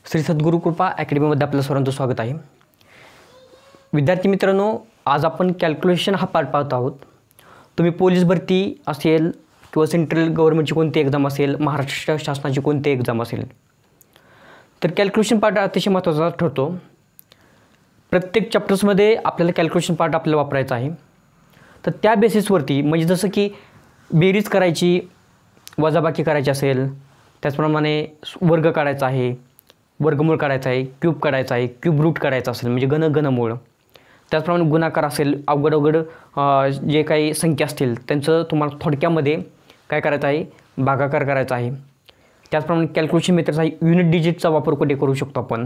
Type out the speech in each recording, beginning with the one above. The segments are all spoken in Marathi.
श्री सद्गुरू कृपा अकॅडमीमध्ये आपलं सर्वांचं स्वागत आहे. विद्यार्थी मित्रांनो, आज आपण कॅल्क्युलेशन हा पार्ट पाहत आहोत. तुम्ही पोलीस भरती असेल किंवा सेंट्रल गव्हर्नमेंटची कोणती एक्झाम असेल, महाराष्ट्र शासनाची कोणती एक्झाम असेल, तर कॅल्क्युलेशन पार्ट अतिशय महत्त्वाचा ठरतो. प्रत्येक चॅप्टर्समध्ये आपल्याला कॅल्क्युलेशन पार्ट आपल्याला वापरायचा आहे. तर त्या बेसिसवरती म्हणजे जसं की बेरीज करायची, वजाबाकी करायची असेल, त्याचप्रमाणे वर्ग काढायचा आहे, वर्गमूळ काढायचा आहे, क्यूब काढायचा आहे, क्यूब रूट काढायचा असेल म्हणजे घनमूळ, त्याचप्रमाणे गुणाकार असेल, अवघड जे काही संख्या असतील त्यांचं तुम्हाला थोडक्यामध्ये काय करायचं आहे, भागाकार करायचा आहे. त्याचप्रमाणे कॅल्क्युलेशन मेथडचा युनिट डिजिटचा वापर कुठे करू शकतो आपण,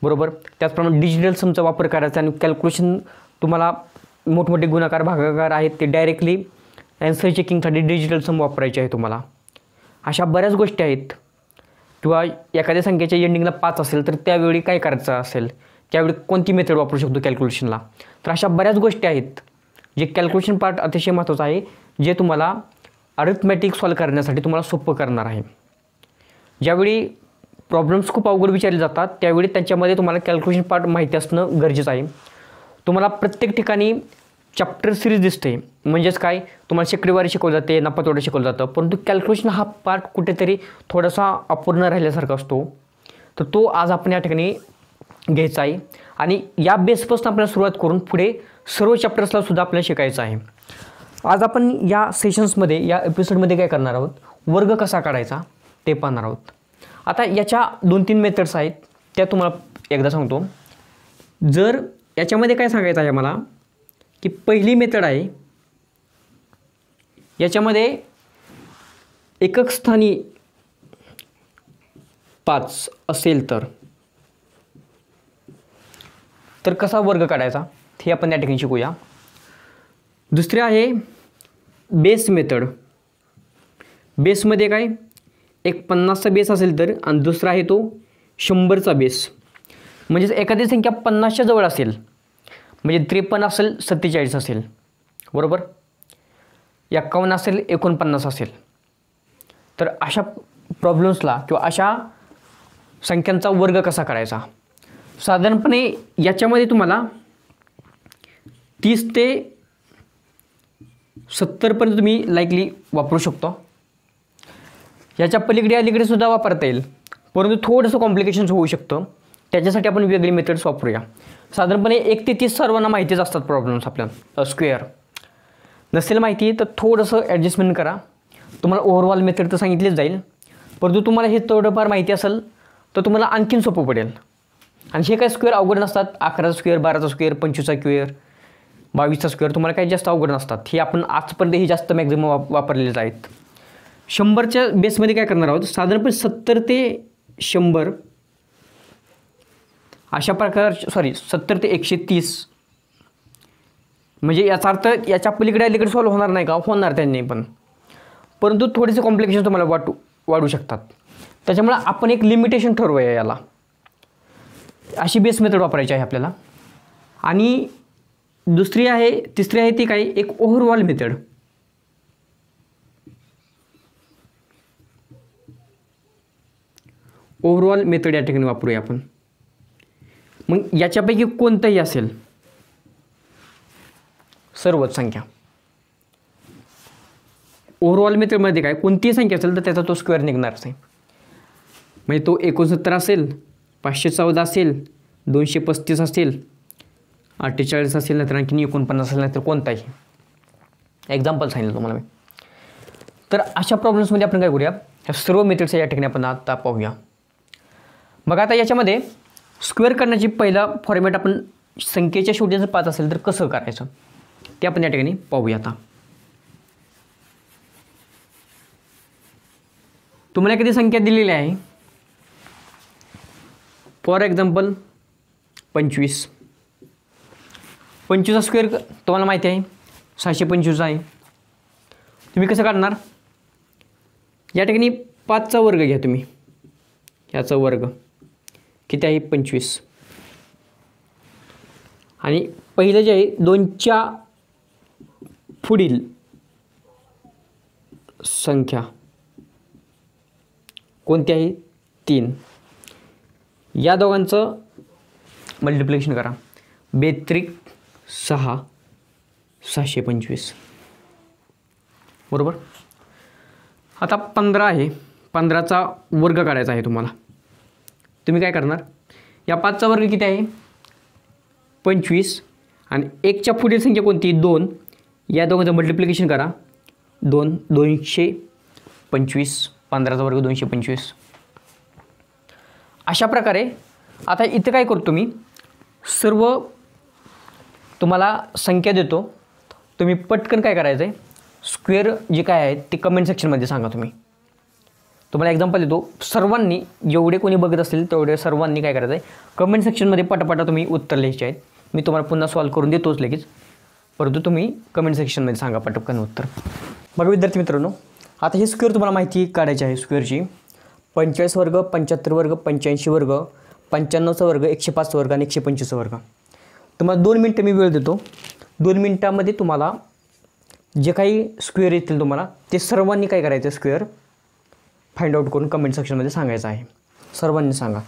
बरोबर. त्याचप्रमाणे डिजिटल समचा वापर करायचा आणि कॅल्क्युलेशन तुम्हाला मोठमोठे गुणाकार भागाकार आहेत ते डायरेक्टली ॲन्सर चेकिंगसाठी डिजिटल सम वापरायचे आहे तुम्हाला. अशा बऱ्याच गोष्टी आहेत. किंवा एखाद्या संख्येच्या एंडिंगला 5 असेल तर त्यावेळी काय करायचं असेल, त्यावेळी कोणती मेथड वापरू शकतो कॅल्क्युलेशनला. तर अशा बऱ्याच गोष्टी आहेत जे कॅल्क्युलेशन पार्ट अतिशय महत्त्वाचं आहे, जे तुम्हाला अरिथमॅटिक सॉल्व करण्यासाठी तुम्हाला सोपं करणार आहे. ज्यावेळी प्रॉब्लेम्स खूप अवघड विचारले जातात त्यावेळी त्यांच्यामध्ये तुम्हाला कॅल्क्युलेशन पार्ट माहिती असणं गरजेचं आहे. तुम्हाला प्रत्येक ठिकाणी चॅप्टर सिरीज दिसते, म्हणजेच काय तुम्हाला शेकडेवारी शिकवलं जाते, नफा-तोटा शिकवलं जातं, परंतु कॅल्क्युलेशन हा पार्ट कुठेतरी थोडासा अपूर्ण राहिल्यासारखा असतो. तर तो आज आपण या ठिकाणी घ्यायचा आहे आणि या बेसपासून आपल्याला सुरुवात करून पुढे सर्व चॅप्टर्सला सुद्धा आपल्याला शिकायचं आहे. आज आपण या सेशन्समध्ये, या एपिसोडमध्ये काय करणार आहोत, वर्ग कसा काढायचा ते पाहणार आहोत. आता याच्या 2-3 मेथड्स आहेत, त्या तुम्हाला एकदा सांगतो. जर याच्यामध्ये काय सांगायचं आहे मला की पहिली मेथड आहे, याच्यामध्ये एकक स्थानी 5 असेल तर कसा वर्ग काढायचा हे आपण या ठिकाणी शिकूया. दुसरे आहे बेस मेथड. बेसमध्ये काय, एक 50चा बेस असेल तर, आणि दुसरा आहे तो 100चा बेस. म्हणजेच एखादी संख्या 50च्या जवळ असेल म्हणजे 53 असेल, 47 असेल, बरोबर, 51 असेल, 49 असेल, तर अशा प्रॉब्लेम्सला किंवा अशा संख्यांचा वर्ग कसा काढायचा. साधारणपणे याच्यामध्ये तुम्हाला 30 ते 70पर्यंत तुम्ही लाईकली वापरू शकतो. याच्या पलीकडे अलीकडे सुद्धा वापरता येईल, परंतु थोडंसं कॉम्प्लिकेशन्स होऊ शकतं. त्याच्यासाठी आपण वेगळी मेथड्स वापरूया. साधारणपणे 1 ते 30 सर्वांना माहितीच असतात प्रॉब्लेम्स. आपल्याला स्क्वेअर नसेल माहिती तर थोडंसं ॲडजस्टमेंट करा. तुम्हाला ओव्हरऑल मेथड तर सांगितलीच जाईल, परंतु तुम्हाला हे थोडंफार माहिती असेल तर तुम्हाला आणखीन सोपं पडेल. आणि हे काय स्क्वेअर अवघड नसतात. 11चा स्क्वेअर, 12चा स्क्वेअर, 25चा स्क्वेअर, 22चा स्क्वेअर तुम्हाला काही जास्त अवघड नसतात. हे आपण आजपर्यंत हे जास्त मॅक्झिमम वापरलेले आहेत. 100च्या बेसमध्ये काय करणार आहोत, साधारणपणे 70 ते 100 अशा प्रकारचे, 70 ते 130, म्हणजे याचा अर्थ याच्या पलीकडे अलीकडे सॉल्व्ह होणार नाही का, होणार त्यांनी पण, परंतु थोडेसे कॉम्प्लिकेशन तुम्हाला वाढू शकतात. त्याच्यामुळे आपण एक लिमिटेशन ठरवूया याला. अशी बेस मेथड वापरायची आहे आपल्याला. आणि तिसरी आहे ती काय, एक ओव्हरऑल मेथड. ओव्हरऑल मेथड या ठिकाणी वापरूया आपण. मग याच्यापैकी कोणतंही असेल, सर्वच संख्या, ओव्हरऑल मेथडमध्ये काय कोणतीही संख्या असेल तर त्याचा तो स्क्वेअर निघणारच आहे. म्हणजे तो 69 असेल, 514 असेल, 235 असेल, 48 असेल, नाहीतर आणखी 49 असेल, नाहीतर कोणताही. एक्झाम्पल सांगितलं तुम्हाला मी. तर अशा प्रॉब्लेम्समध्ये आपण काय करूया, ह्या सर्व मेथड्स या ठिकाणी आपण आता पाहूया. मग आता याच्यामध्ये स्क्वेअर करण्याची पहिला फॉर्मॅट आपण संख्येच्या शेवटी जर 5 असेल तर कसं करायचं ते आपण या ठिकाणी पाहूया. आता तुम्हाला एखादी संख्या दिलेली आहे, फॉर एक्झाम्पल 25. 25चा स्क्वेअर तुम्हाला माहिती आहे 625 आहे. तुम्ही कसं काढणार, या ठिकाणी 5चा वर्ग घ्या तुम्ही. याचा वर्ग किती आहे, 25. आणि पहिलं जे आहे 2च्या पुढील संख्या कोणती आहे, 3. या दोघांचं मल्टिप्लिकेशन करा. 42 6 625 बरोबर. आता 15 आहे, 15चा वर्ग काढायचा आहे तुम्हाला. तुम्ही काय करणार, या 5चा वर्ग किती आहे 25 आणि 1च्या पुढील संख्या कोणती 2, या दोघांचं मल्टिप्लिकेशन करा. 225 15चा वर्ग 225. अशा प्रकारे आता इथं काय करतो मी, सर्व तुम्हाला संख्या देतो, तुम्ही पटकन काय करायचं आहे, स्क्वेअर जे काय आहे ते कमेंट सेक्शनमध्ये सांगा. तुम्हाला एक्झाम्पल देतो. सर्वांनी जेवढे कोणी बघत असतील तेवढे सर्वांनी काय करायचं आहे, कमेंट सेक्शनमध्ये पटापटा तुम्ही उत्तर लिहायचे आहेत. मी तुम्हाला पुन्हा सॉल्व करून देतोच लगेच, परंतु तुम्ही कमेंट सेक्शनमध्ये सांगा पटकन उत्तर. बघा विद्यार्थी मित्रांनो, आता हे स्क्वेअर तुम्हाला माहिती काढायची आहे. स्क्वेअरची 45 वर्ग 75 वर्ग 85 वर्ग 95चा वर्ग 105 वर्ग आणि 125 वर्ग. तुम्हाला 2 मिनटं मी वेळ देतो. 2 मिनटामध्ये तुम्हाला जे काही स्क्वेअर येतील तुम्हाला ते सर्वांनी काय करायचं, स्क्वेअर फाइंड आउट करून कमेंट सेक्शनमध्ये सांगायचं आहे. सर्वांनी सांगा.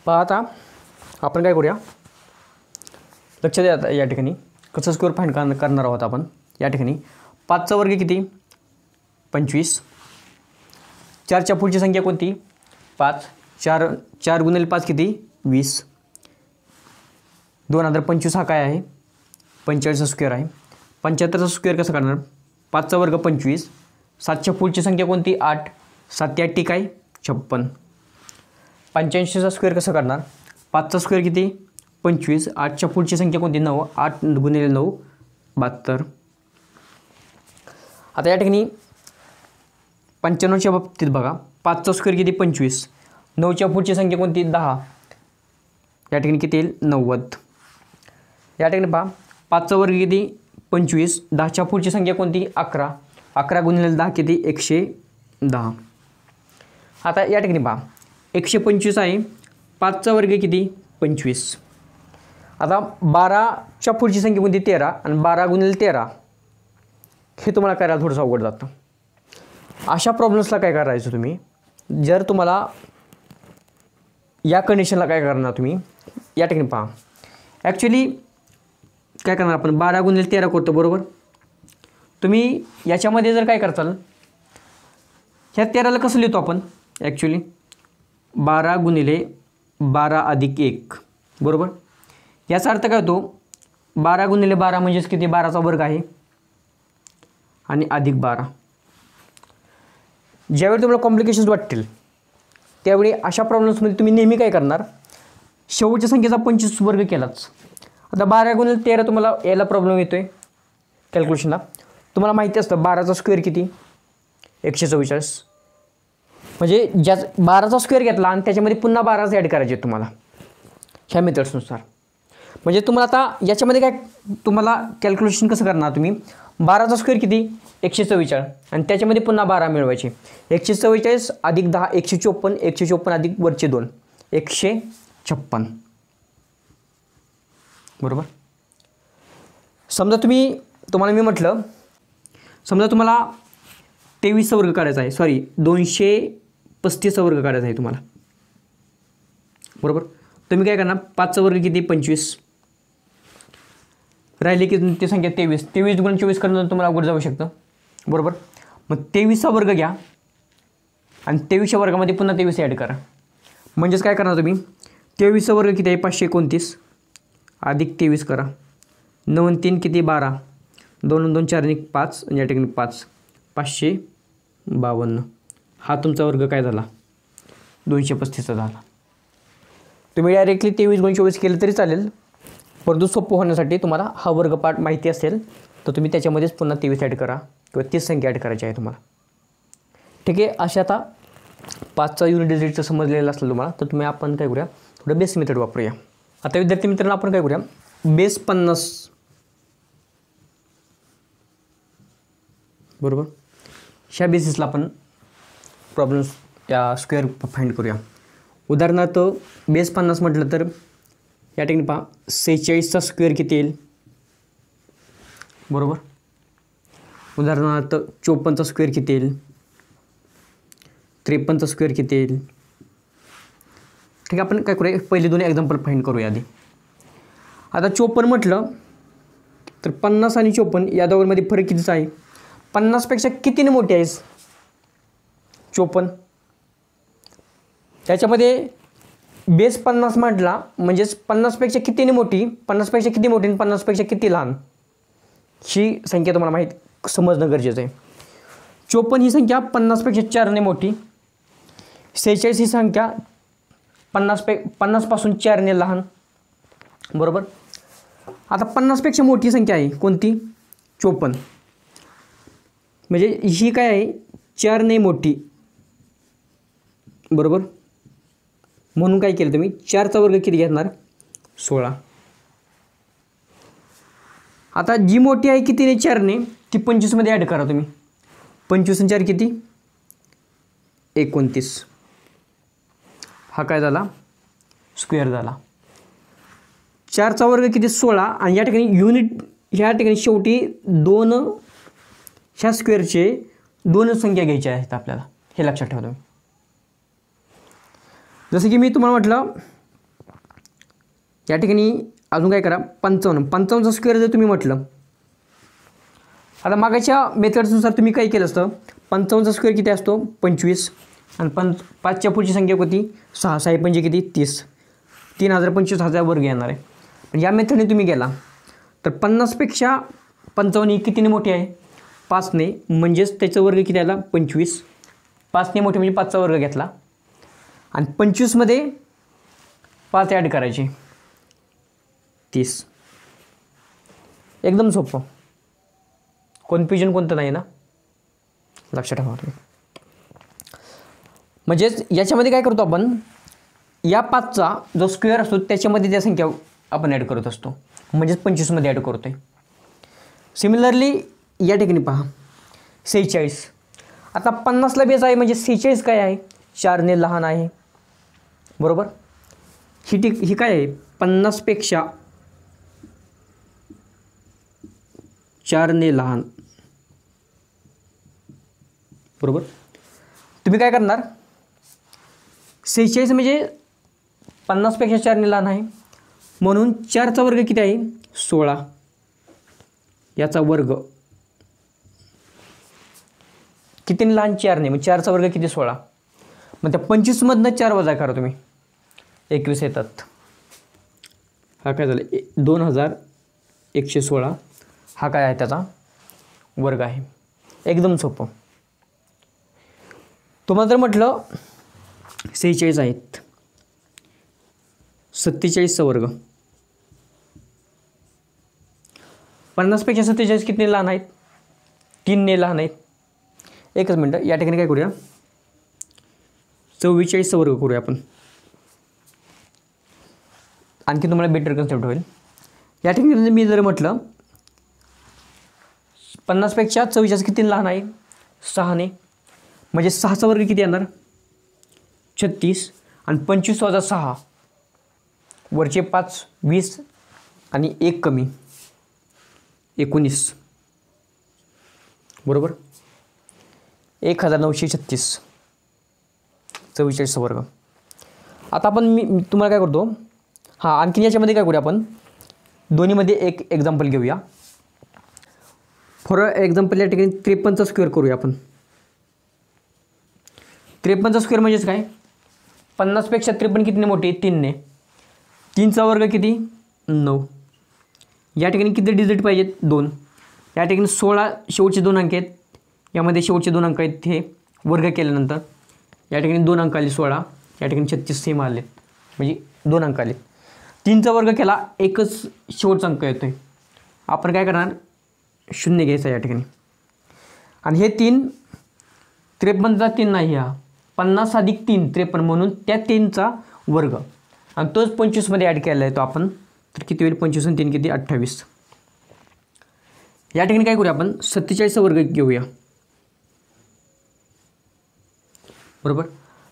पहा आता आपण काय करूया, लक्ष द्या. आता या ठिकाणी कसं स्क्वेअर फाइंड करणार आहोत आपण. या ठिकाणी 5चा वर्ग किती 25, 4च्या पुढची संख्या कोणती 5, 4 गुणिले 5 किती 20, 2025 हा काय आहे 45चा स्क्वेअर आहे. 75चा स्क्वेअर कसं करणार, 5चा वर्ग 25, 7च्या पुढची संख्या कोणती 8, 7 8 काय 56. 85चा स्क्वेअर कसं करणार, 5चा स्क्वेअर किती 25, 8च्या पुढची संख्या कोणती 9, 8 गुणिले 9 72. आता या ठिकाणी 95च्या बाबतीत बघा, 5चा स्क्वेअर किती 25, 9च्या पुढची संख्या कोणती 10, या ठिकाणी किती येईल 90. या ठिकाणी पहा 5चा वर्ग किती 25, 10च्या पुढची संख्या कोणती 11, 11 गुणिले 10 किती 110. आता या ठिकाणी पहा 125 आहे, 5चा वर्ग किती 25. आता 12च्या पुढची संख्या कोणती 13 आणि 12 गुणिले 13 हे तुम्हाला करायला थोडंसं अवघड जातं. अशा प्रॉब्लेम्सला काय करायचं तुम्ही, जर तुम्हाला या कंडिशनला काय करणार तुम्ही, या ठिकाणी पहा ॲक्च्युली काय करणार आपण 12 गुणिले 13 करतो बरोबर. तुम्ही याच्यामध्ये जर काय करताल, ह्या 13ला कसं लिहितो आपण ॲक्च्युली 12 गुणिले 12 अधिक 1 बरोबर. याचा अर्थ काय होतो 12 गुणिले 12 म्हणजेच किती 12चा वर्ग आहे आणि अधिक 12. ज्यावेळी तुम्हाला कॉम्प्लिकेशन्स वाटतील त्यावेळी अशा प्रॉब्लेम्समध्ये तुम्ही नेहमी काय करणार, शेवटच्या संख्येचा 25 वर्ग केलाच. आता 12 गुणिले 13 तुम्हाला याला प्रॉब्लेम येतो आहे कॅल्क्युलेशनला. तुम्हाला माहिती असतं 12चा स्क्वेअर किती 144, म्हणजे ज्या 12चा स्क्वेअर घेतला आणि त्याच्यामध्ये पुन्हा 12 ॲड करायचे तुम्हाला ह्या मेथड्सनुसार. म्हणजे तुम्हाला आता याच्यामध्ये काय तुम्हाला कॅल्क्युलेशन कसं करणार तुम्ही, 12चा स्क्वेअर किती 144 आणि त्याच्यामध्ये पुन्हा 12 मिळवायचे. 144 अधिक 10 154, 154 अधिक वरचे 2 156 बरोबर. समजा तुम्हाला मी म्हटलं, समजा तुम्हाला 23चा वर्ग काढायचा आहे, सॉरी 235चा वर्ग काढायचा आहे तुम्हाला बरोबर. तुम्ही काय करणार 5चा वर्ग किती 25, राहिले की ती संख्या 23, 23 गुणिले 24 करणं तुम्हाला अवघड जाऊ शकतं बरोबर. मग 23चा वर्ग घ्या आणि 23च्या वर्गामध्ये पुन्हा 23 ॲड करा. म्हणजेच काय करणार तुम्ही 23चा वर्ग किती आहे 529 अधिक 23 करा, 9 3 किती 12, 2 2 4 5 आणि या ठिकाणी 5 552. हा तुमचा वर्ग काय झाला 235चा झाला. तुम्ही डायरेक्टली 23 गुणिले 24 केलं तरी चालेल, परंतु सोपं होण्यासाठी तुम्हाला हा वर्गपाठ माहिती असेल तर तुम्ही त्याच्यामध्येच पुन्हा 23 ॲड करा किंवा 30 संख्या ॲड करायची आहे तुम्हाला. ठीक आहे. अशा आता 5चा युनिट डिजिटचं समजलेलं असलं तुम्हाला तर तुम्ही आपण काय करूया थोडं बेस मेथड वापरूया. आता विद्यार्थी मित्रांनो आपण काय करूया, बेस 50 बरोबर, ह्या बेसिसला आपण प्रॉब्लेम्स या स्क्वेअर फाइंड करूया. उदाहरणार्थ बेस 50 म्हटलं तर या ठिकाणी पहा 46चा स्क्वेअर किती येईल बरोबर. उदाहरणार्थ 54चा स्क्वेअर किती येईल, 53चा स्क्वेअर किती येईल. ठीक आहे, आपण काय करूया पहिले दोन एक्झाम्पल फाइंड करूया आधी. आता 54 म्हटलं तर 50 आणि 54 या दोघांमध्ये फरक कितीचा आहे, 50पेक्षा कितीने मोठी आहे 54. त्याच्यामध्ये बेस 50 म्हटला म्हणजेच 50पेक्षा कितीने मोठी, 50पेक्षा किती मोठी आणि 50पेक्षा किती लहान ही संख्या तुम्हाला माहीत समजणं गरजेचं आहे. 54 ही संख्या 50पेक्षा 4ने मोठी, 46 ही संख्या 50पासून 4ने लहान बरोबर. आता 50पेक्षा मोठी संख्या आहे कोणती, 54, म्हणजे ही काय आहे 4ने मोठी बरोबर. म्हणून काय केलं तुम्ही 4चा वर्ग किती घेणार 16. आता जी मोठी आहे कितीने 4ने ती 25 मध्ये ॲड करा तुम्ही. 25 आणि 4 किती 29. हा काय झाला स्क्वेअर झाला. 4चा वर्ग किती 16 आणि या ठिकाणी युनिट ह्या ठिकाणी शेवटी दोन ह्या स्क्वेअरचे दोन संख्या घ्यायच्या आहेत आपल्याला, हे लक्षात ठेवा तुम्ही. जसं की मी तुम्हाला म्हटलं या ठिकाणी अजून काय करा 55चा स्क्वेअर जर तुम्ही म्हटलं, आता मागाच्या मेथड्सनुसार तुम्ही काय केलं असतं 55चा स्क्वेअर किती असतो 25 आणि 5च्या पुढची संख्या होती 6, 6 म्हणजे किती 30, 3025 वर्ग येणार आहे. पण या मेथडने तुम्ही गेला तर 50पेक्षा 55 ही कितीने मोठी आहे 5ने, म्हणजेच त्याचा वर्ग किती आला 25. 5ने मोठी म्हणजे 5चा वर्ग घेतला आणि 25 मध्ये 5 ॲड करायचे 30. एकदम सोपं, कन्फ्युजन कोणतं नाही ना, लक्षात ठेवा तुम्ही. म्हणजेच याच्यामध्ये काय करतो आपण या 5चा जो स्क्वेअर असतो त्याच्यामध्ये त्या संख्या आपण ॲड करत असतो, म्हणजेच 25 मध्ये ॲड करतोय. सिमिलरली या ठिकाणी पहा 46. आता 50ला बेस आहे म्हणजे 46 काय आहे 4ने लहान आहे बरोबर. ही काय आहे 50पेक्षा 4ने लहान बरोबर. तुम्ही काय करणार 46 म्हणजे 50पेक्षा 4ने लहान आहे म्हणून 4चा वर्ग किती आहे 16, याचा वर्ग कितीने लहान 4ने, मग 4चा वर्ग किती 16. मग त्या 25 मधनं 4 वजा करा तुम्ही 21 येतात. हा काय झालं 2116, हा काय आहे त्याचा वर्ग आहे. एकदम सोपं. तुम्हाला जर म्हटलं 46 आहेत 47चा वर्ग, 50पेक्षा 47 कितीने लहान आहेत 3ने लहान आहेत. एकच मिनटं या ठिकाणी काय करूया 44चा वर्ग करूया आपण, आणखी तुम्हाला बेटर कन्सेप्ट होईल. या ठिकाणी मी जर म्हटलं 50पेक्षा 44 किती लहान आहे 6ने, म्हणजे 6चा वर्ग किती येणार 36 आणि 25 वजा 6 वरचे 5 20 आणि 1 कमी 19 बरोबर. 1936 44चा वर्ग. आता आपण मी तुम्हाला काय करतो, हां आणखीन याच्यामध्ये काय करूया आपण दोन्हीमध्ये एक एक्झाम्पल घेऊया. फॉर एक्झाम्पल या ठिकाणी 53चा स्क्वेअर करूया आपण. 53चा स्क्वेअर म्हणजेच काय 50पेक्षा 53 कितीने मोठी 3ने, 3चा वर्ग किती 9. या ठिकाणी किती डिजिट पाहिजेत 2. या ठिकाणी 16 शेवटचे 2 अंक आहेत, यामध्ये शेवटचे 2 अंक आहेत हे वर्ग केल्यानंतर या ठिकाणी 2 अंक आले 16, या ठिकाणी 36 सेम आलेत म्हणजे 2 अंक आले. 3चा वर्ग केला एकच शेवटचा अंक येतोय, आपण काय करणार 0 घ्यायचा या ठिकाणी. आणि हे 3 53चा 3 नाही, हा 50 अधिक 3 53 म्हणून त्या 3चा वर्ग आणि तोच 25मध्ये ॲड केला आहे तो आपण, तर किती होईल? 25 आणि 3 किती? 28. या ठिकाणी काय करूया आपण? 47चा वर्ग घेऊया, बरोबर.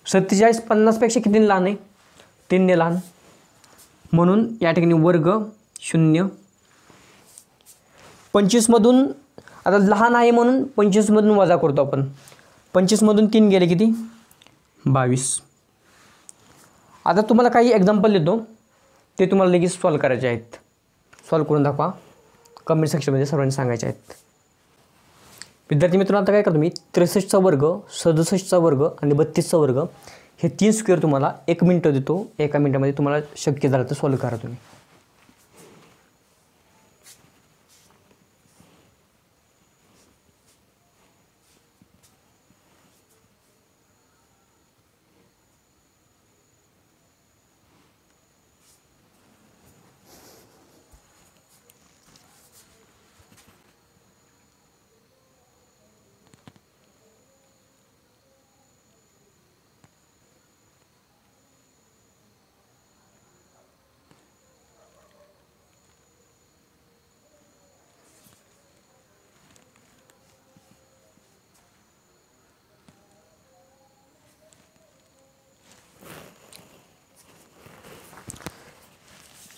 47 50पेक्षा किती लहान आहे? 3ने लहान, म्हणून या ठिकाणी वर्ग 0. 25मधून आता लहान आहे म्हणून 25मधून वजा करतो आपण. 25मधून 3 गेले किती? 22. आता तुम्हाला काही एक्झाम्पल देतो, ते तुम्हाला लगेच सॉल्व करायचे आहेत. सॉल्व करून दाखवा, कमेंट सेक्शनमध्ये सर्वांनी सांगायचे आहेत. विद्यार्थी मित्रांनो, आता काय करतो मी? 63चा वर्ग, 67चा वर्ग आणि 32चा वर्ग हे 3 स्क्वेअर तुम्हाला 1 मिनिट देतो. 1 मिनिटामध्ये तुम्हाला शक्य झालं तर सॉल्व करा तुम्ही.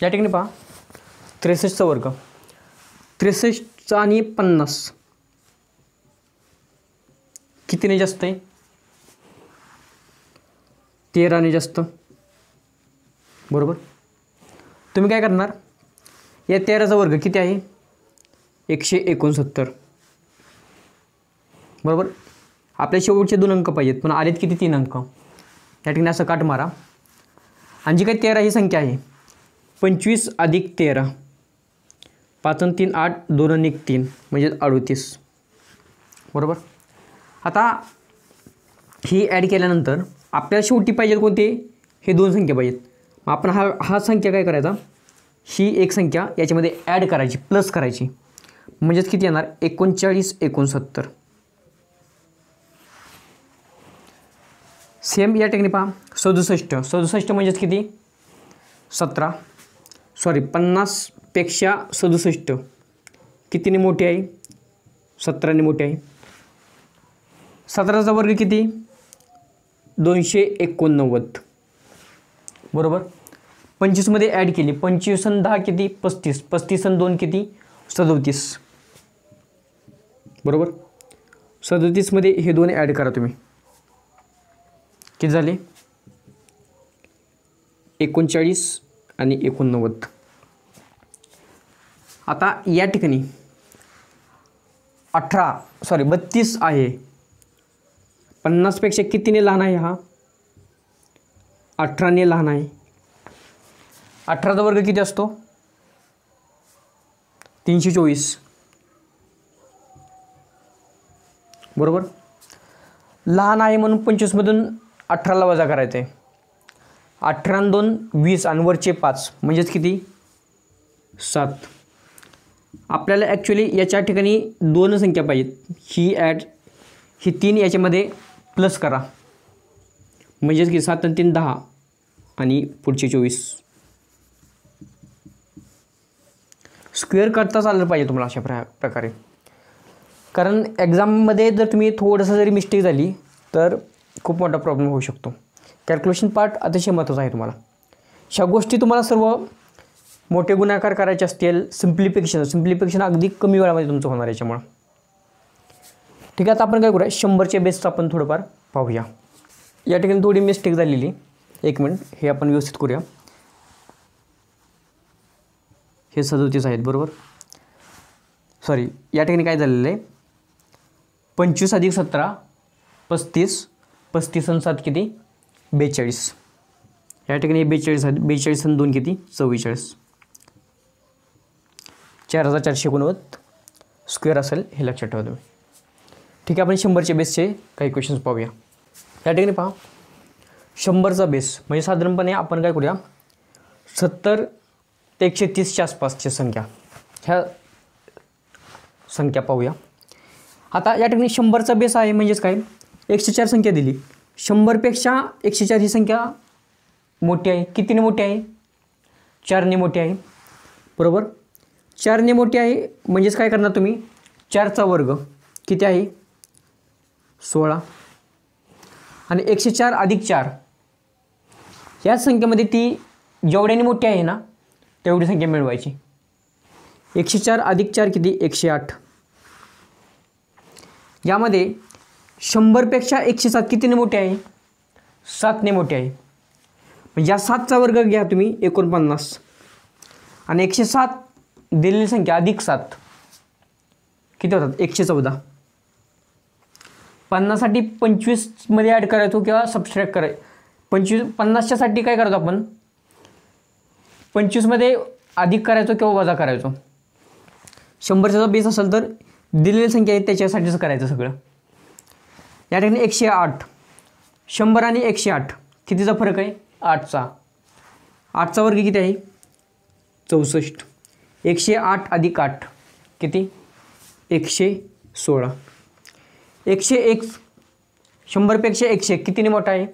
या ठिकाणी पहा, 63चा वर्ग, 63 आणि 50 कितीने जास्त आहे? 13ने जास्त, बरोबर. तुम्ही काय करणार? या 13चा वर्ग किती आहे? 169, बरोबर. आपल्या शेवटचे 2 अंक पाहिजेत, पण आलेत किती? 3 अंक. या ठिकाणी असं काट मारा, आणि जी काही 13 ही संख्या आहे, 25 अधिक 13, 5 आणि 3 8, 2 आणि 1 3 म्हणजे 38, बरोबर. आता ही ॲड केल्यानंतर आपल्याला शेवटी पाहिजे कोणते? हे 2 संख्या पाहिजेत. मग आपण हा संख्या काय करायचा? ही एक संख्या याच्यामध्ये ॲड करायची, प्लस करायची, म्हणजेच किती येणार? 39 69. सेम या ठिकाणी पहा, 67 म्हणजेच किती? 17. सॉरी, 50पेक्षा 67 कितीने मोठी आहे? 17ने मोठी आहे. 17चा वर्ग किती? 289, बरोबर. 25मध्ये ॲड केली, 25 आणि 10 किती? 35. 35 आणि 2 किती? 37, बरोबर. 37मध्ये हे 2 ॲड करा तुम्ही, किती झाले? 39 आणि 89. आता या ठिकाणी 32 आहे, 50पेक्षा कितीने लहान आहे? हा 18ने लहान आहे. 18चा वर्ग किती असतो? 324, बरोबर. लहान आहे म्हणून 25मधून 18ला वजा करायचं आहे. 18 आणि 2 20 आणि वरचे 5 म्हणजेच किती? 7. आपल्याला ॲक्च्युली याच्या ठिकाणी 2 संख्या पाहिजेत. ही 3 याच्यामध्ये प्लस करा, म्हणजेच की 7 आणि 3 10 आणि पुढचे 24. स्क्वेअर करताच आलं पाहिजे तुम्हाला अशा प्रकारे, कारण एक्झाममध्ये जर तुम्ही थोडंसं जरी मिस्टेक झाली तर खूप मोठा प्रॉब्लेम होऊ शकतो. कॅल्क्युलेशन पार्ट अतिशय महत्त्वाचा आहे तुम्हाला. ह्या गोष्टी तुम्हाला सर्व मोठे गुणाकार करायचे असतील, सिम्प्लिफिकेशन अगदी कमी वेळामध्ये तुमचं होणार याच्यामुळं. ठीक आहे, आता आपण काय करूया? 100च्या बेसचं आपण थोडंफार पाहूया. या ठिकाणी थोडी मिस्टेक झालेली, 1 मिनिट, हे आपण व्यवस्थित करूया. हे 37 आहेत, बरोबर. सॉरी, या ठिकाणी काय झालेलं आहे? 25 अधिक 17 35, 35 आणि 7 किती? 42. या ठिकाणी 42 आहेत, 42 आणि 2 किती? 44. 4490 स्क्वेअर असेल, हे लक्षात ठेवा तुम्ही. ठीक आहे, आपण 100च्या बेसचे काही क्वेश्चन्स पाहूया. या ठिकाणी पहा, 100चा बेस म्हणजे साधारणपणे आपण काय करूया? 70 ते 130च्या आसपासची संख्या, ह्या संख्या पाहूया. आता या ठिकाणी 100चा बेस आहे म्हणजेच काय? 104 संख्या दिली. 100पेक्षा 104 ही संख्या मोठी आहे. कितीने मोठी आहे? 4ने मोठी आहे. बरोबर. 4ने मोठी आहे म्हणजेच काय करणार तुम्ही? 4चा वर्ग किती आहे? 16 आणि 104 अधिक 4 या संख्येमध्ये ती जेवढ्याने मोठी आहे ना तेवढी संख्या मिळवायची. 104 अधिक 4 किती? 108. यामध्ये 100पेक्षा 107 कितीने मोठे आहे? 7ने मोठे आहे. म्हणजे या 7चा वर्ग घ्या तुम्ही 49 आणि 107 दिलेली संख्या अधिक 7 किती होतात? 114. 50साठी 25मध्ये ॲड करायचो किंवा सबस्ट्रॅक्ट करायचं. 50च्या साठी काय करायचो आपण? 25मध्ये अधिक करायचो किंवा वजा करायचो. 100चा बेस असेल तर दिलेली संख्या आहे त्याच्यासाठीच करायचं सगळं. या ठिकाणी 108. 100 आणि 108 कितीचा फरक आहे? 8चा. 8चा वर्ग किती आहे? 64. 108 अधिक 8 किती? 116. 101 100पेक्षा 101 कितीने मोठा आहे?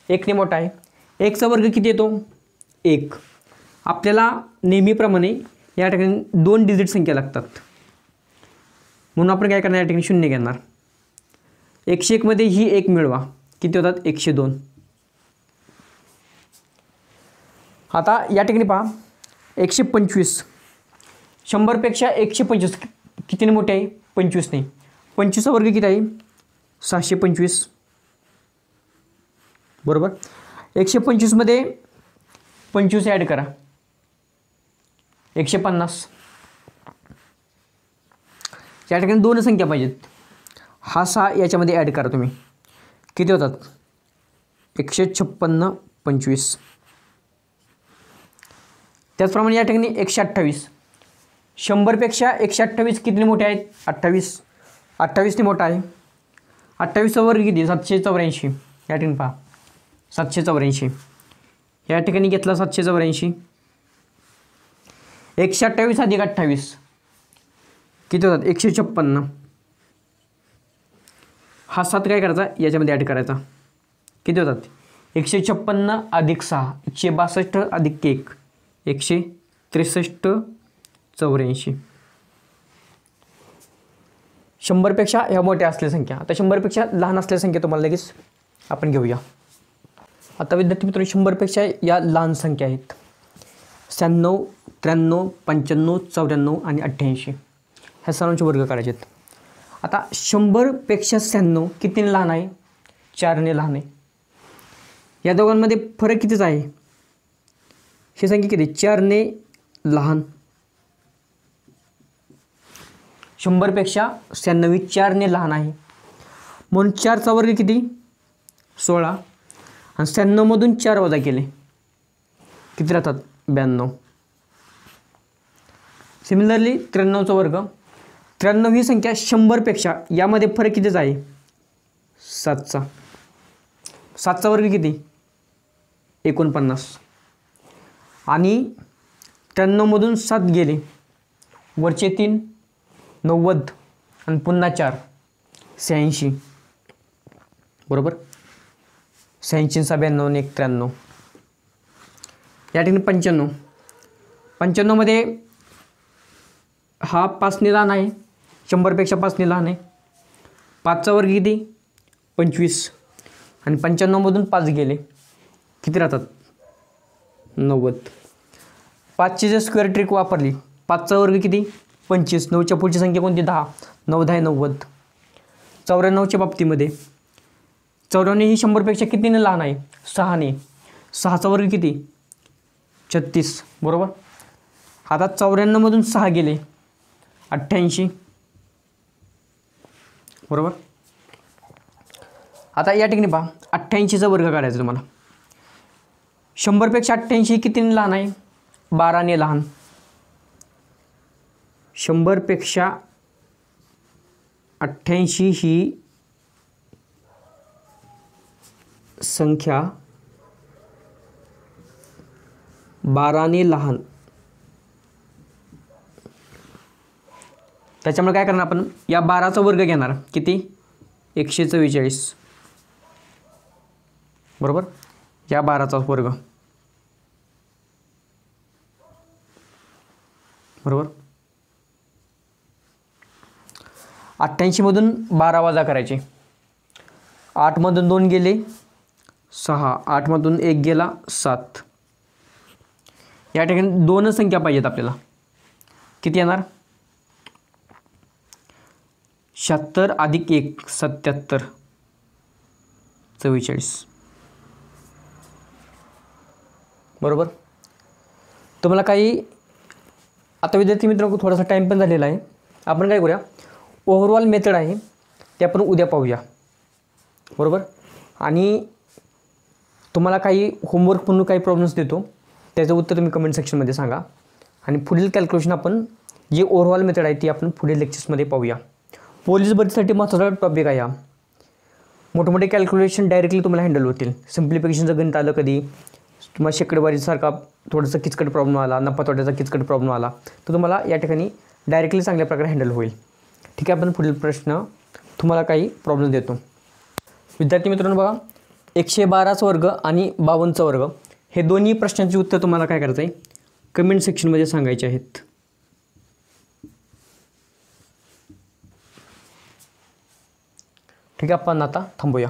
1ने मोठा आहे. 1चा वर्ग किती येतो? 1. आपल्याला नेहमीप्रमाणे या ठिकाणी 2 डिजिट संख्या लागतात म्हणून आपण काय करणार? या ठिकाणी 0 घेणार. 101 मध्ये ही 1 मिळवा. किती होतात? 102. आता या ठिकाणी पहा 125. 100पेक्षा 125 कितीने मोठे आहे? 25ने. 25चा वर्ग किती आहे? 725. बरोबर. 125 मध्ये 25 ॲड करा. 150. या ठिकाणी 2 संख्या पाहिजेत. हा 6 याच्यामध्ये ॲड करा तुम्ही. किती होतात? 156 25. त्याचप्रमाणे या ठिकाणी 128. 100पेक्षा 128 कितीने मोठे आहेत? 28. 28ने मोठा आहे. 28चा वर्ग किती? 784. या ठिकाणी पहा 784. या ठिकाणी घेतला 784. 128 अधिक 28 किती होतात? 156. हा 7 काय करायचा? याच्यामध्ये ॲड करायचा. किती होतात? 156 अधिक 6 162 अधिक 1 163 84. 100पेक्षा ह्या मोठ्या असलेल्या संख्या. आता 100पेक्षा लहान असलेल्या संख्या तुम्हाला लगेच आपण घेऊया. आता विद्यार्थी मित्रांनो 100पेक्षा या लहान संख्या आहेत 96 93 95 94 आणि 88. ह्या सर्वांचे वर्ग करायचे आहेत. आता 100पेक्षा 96 कितीने लहान आहे? 4ने लहान आहे. या दोघांमध्ये फरक कितीच आहे? ही संख्या किती? 4ने लहान. 100पेक्षा 96 4ने लहान आहे म्हणून 4चा वर्ग किती? 16 आणि 96 मधून 4 वजा केले किती राहतात? 92. सिमिलरली 93चा वर्ग. 93 ही संख्या 100पेक्षा यामध्ये फरक कितीच आहे? 7चा. 7चा वर्ग किती? 49 आणि 93 मधून 7 गेले वरचे 3 90 आणि पुन्हा 4 86. बरोबर. 86 92 आणि 93. या ठिकाणी 95. 95 मध्ये हा 5ने लहान आहे. 100पेक्षा 5ने लहान आहे. 5चा वर्ग किती? 25 आणि 95 मधून 5 गेले किती राहतात? 90. 5ची जर स्क्वेअर ट्रिक वापरली 5चा वर्ग किती? 25. 9च्या पुढची संख्या कोणती? 10. 9 10 90. 94च्या बाबतीमध्ये 94 ही 100पेक्षा कितीने लहान आहे? 6ने. 6चा वर्ग किती? 36. बरोबर. आता 94 मधून 6 गेले 88. बरोबर. आता या ठिकाणी पहा 88चा वर्ग काढायचा तुम्हाला. 100पेक्षा 88 कितीने लहान आहे? 12ने लहान. 100पेक्षा 88 ही संख्या 12ने लहान. त्याच्यामुळे काय करणार आपण? या 12चा वर्ग घेणार. किती? 144. बरोबर. या 12चा वर्ग, बरोबर. 88 मधून 12 वजा करायचे. 8 मधून 2 गेले 6, 8 मधून 1 गेला 7. या ठिकाणी 2 संख्या पाहिजेत आपल्याला. किती येणार? 76 अधिक 1 77 44, बरोबर. तुम्हाला काही आता विद्यार्थी मित्रांनो थोडासा टाईम पण झालेला आहे. आपण काय करूया, ओव्हरऑल मेथड आहे ते आपण उद्या पाहूया, बरोबर. आणि तुम्हाला काही होमवर्क म्हणून काही प्रॉब्लेम्स देतो, त्याचं उत्तर तुम्ही कमेंट सेक्शनमध्ये सांगा. आणि पुढील कॅल्क्युलेशन आपण जे ओव्हरऑल मेथड आहे ती आपण पुढील लेक्चर्समध्ये पाहूया. पोलीस भरतीसाठी महत्त्वाचा टॉपिक आहे हा. मोठमोठे कॅल्क्युलेशन डायरेक्टली तुम्हाला हँडल होतील. सिम्प्लिफिकेशनचं गणित आलं, कधी तुम्हाला शेकडेवारीसारखा थोडंसं किचकट प्रॉब्लेम आला, नफा तोट्याचा किचकट प्रॉब्लेम आला, तर तुम्हाला या ठिकाणी डायरेक्टली चांगल्या प्रकारे हँडल होईल. ठीक आहे. आपण पुढील प्रश्न तुम्हाला काही प्रॉब्लेम देतो. विद्यार्थी मित्रांनो बघा, 112चा वर्ग आणि 52चा वर्ग हे दोन्ही प्रश्नांची उत्तर तुम्हाला काय करायचं आहे, कमेंट सेक्शनमध्ये सांगायचे आहेत. ठीक आहे. आपण आता थांबूया.